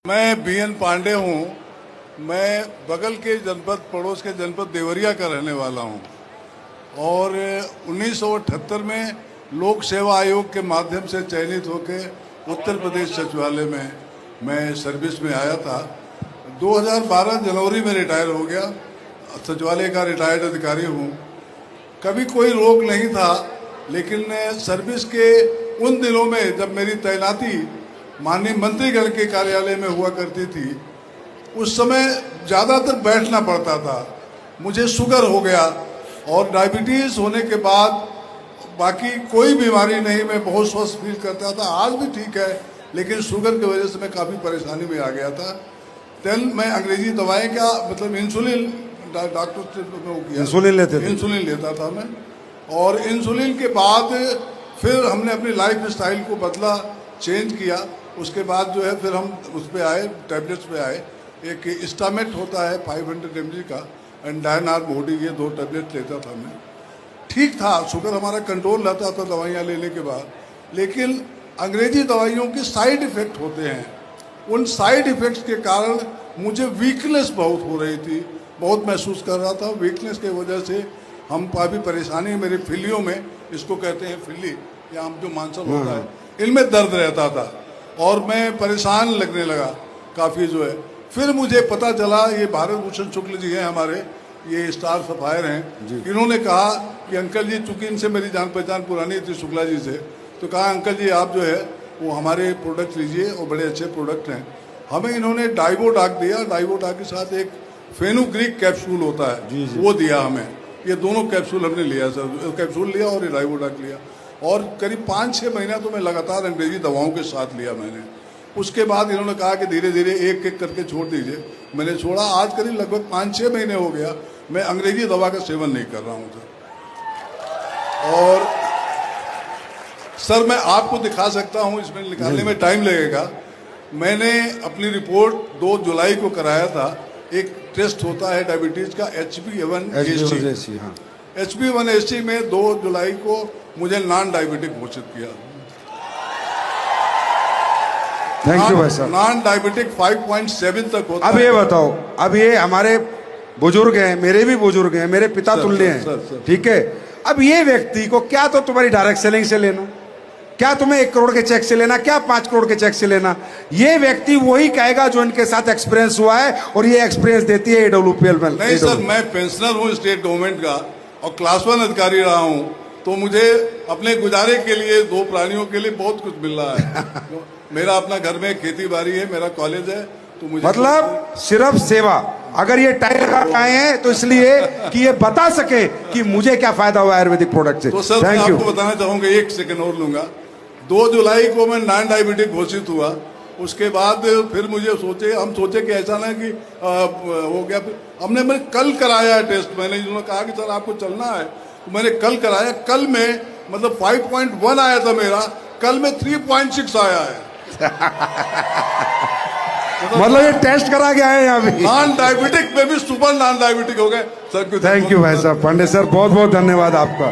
मैं बीएन पांडे हूँ। मैं बगल के जनपद, पड़ोस के जनपद देवरिया का रहने वाला हूँ और 1978 में लोक सेवा आयोग के माध्यम से चयनित होकर उत्तर प्रदेश सचिवालय में मैं सर्विस में आया था। 2012 जनवरी में रिटायर हो गया। सचिवालय का रिटायर्ड अधिकारी हूँ। कभी कोई रोक नहीं था, लेकिन सर्विस के उन दिनों में जब मेरी तैनाती माननीय मंत्रीगण के कार्यालय में हुआ करती थी, उस समय ज़्यादातर बैठना पड़ता था। मुझे शुगर हो गया और डायबिटीज़ होने के बाद बाकी कोई बीमारी नहीं, मैं बहुत स्वस्थ फील करता था। आज भी ठीक है, लेकिन शुगर की वजह से मैं काफ़ी परेशानी में आ गया था। देन मैं अंग्रेजी दवाएं का मतलब इंसुलिन, डॉक्टर से इंसुलिन लेता था मैं। और इंसुलिन के बाद फिर हमने अपनी लाइफ स्टाइल को बदला, चेंज किया। उसके बाद जो है फिर हम उस पर आए, टैबलेट्स पे आए। एक स्टामेट होता है 500 mg का, एंड डायनार मोडी, ये 2 टैबलेट लेता था मैं। ठीक था, शुगर हमारा कंट्रोल रहता था दवाइयाँ लेने के बाद। लेकिन अंग्रेजी दवाइयों के साइड इफ़ेक्ट होते हैं। उन साइड इफ़ेक्ट्स के कारण मुझे वीकनेस बहुत हो रही थी, बहुत महसूस कर रहा था। वीकनेस की वजह से हम काफ़ी परेशानी, मेरे फिलियों में, इसको कहते हैं फिली या हम जो मांसल होता है, इनमें दर्द रहता था और मैं परेशान लगने लगा काफ़ी जो है। फिर मुझे पता चला, ये भारत भूषण शुक्ल जी हैं हमारे, ये स्टार सफायर हैं। इन्होंने कहा कि अंकल जी, चूंकि इनसे मेरी जान पहचान पुरानी थी शुक्ला जी से, तो कहा अंकल जी आप जो है वो हमारे प्रोडक्ट लीजिए और बड़े अच्छे प्रोडक्ट हैं। हमें इन्होंने डाइवोडाक दिया। डाइवोडाक के साथ एक फेनुग्रीक कैप्सूल होता है, वो दिया हमें। ये दोनों कैप्सूल हमने लिया सर, कैप्सूल लिया और ये डाइवोडाक लिया। और करीब 5-6 महीना तो मैं लगातार अंग्रेजी दवाओं के साथ लिया मैंने। उसके बाद इन्होंने कहा कि धीरे धीरे एक एक करके छोड़ दीजिए। मैंने छोड़ा। आज करीब लगभग 5-6 महीने हो गया मैं अंग्रेजी दवा का सेवन नहीं कर रहा हूँ सर। और सर मैं आपको दिखा सकता हूँ, इसमें निकालने में टाइम लगेगा। मैंने अपनी रिपोर्ट 2 जुलाई को कराया था। एक टेस्ट होता है डायबिटीज़ का, HbA1c। HbA1c में 2 जुलाई को मुझे नॉन डायबिटिक घोषित किया। थैंक यू भाई साहब। नॉन डायबिटिक 5.7 तक होता है। अब ये बताओ, अब ये हमारे बुजुर्ग हैं, मेरे भी बुजुर्ग हैं, मेरे पिता तुल्य हैं, ठीक है। अब ये व्यक्ति को क्या तो तुम्हारी डायरेक्ट सेलिंग से लेना, क्या तुम्हें 1 करोड़ के चेक से लेना, क्या 5 करोड़ के चेक से लेना। ये व्यक्ति वही कहेगा जो इनके साथ एक्सपीरियंस हुआ है, और ये एक्सपीरियंस देती है AWPL में। नहीं सर, मैं पेंशनर हूँ स्टेट गवर्नमेंट का और क्लास 1 अधिकारी रहा हूँ, तो मुझे अपने गुजारे के लिए 2 प्राणियों के लिए बहुत कुछ मिल रहा है। मेरा अपना घर में खेती बाड़ी है, मेरा कॉलेज है, तो मुझे मतलब सिर्फ सेवा। अगर ये टाइम लगा आए हैं तो इसलिए कि ये बता सके कि मुझे क्या फायदा हुआ आयुर्वेदिक प्रोडक्ट से। तो सर मैं आपको बताना चाहूंगा, 1 सेकंड और लूंगा। 2 जुलाई को मैं नॉन डायबिटिक घोषित हुआ। उसके बाद फिर हम सोचे कि ऐसा ना कि हो गया। मैं कल कराया टेस्ट। मैंने जिन्होंने कहा कि सर आपको चलना है, तो मैंने कल कराया। कल में मतलब 5.1 आया था मेरा, कल में 3.6 आया है। मतलब ये टेस्ट करा के आए यहाँ भी। नॉन डायबिटिक में भी सुपर नॉन डायबिटिक हो गए सर। थैंक यू भाई साहब। पांडे सर, बहुत बहुत धन्यवाद आपका।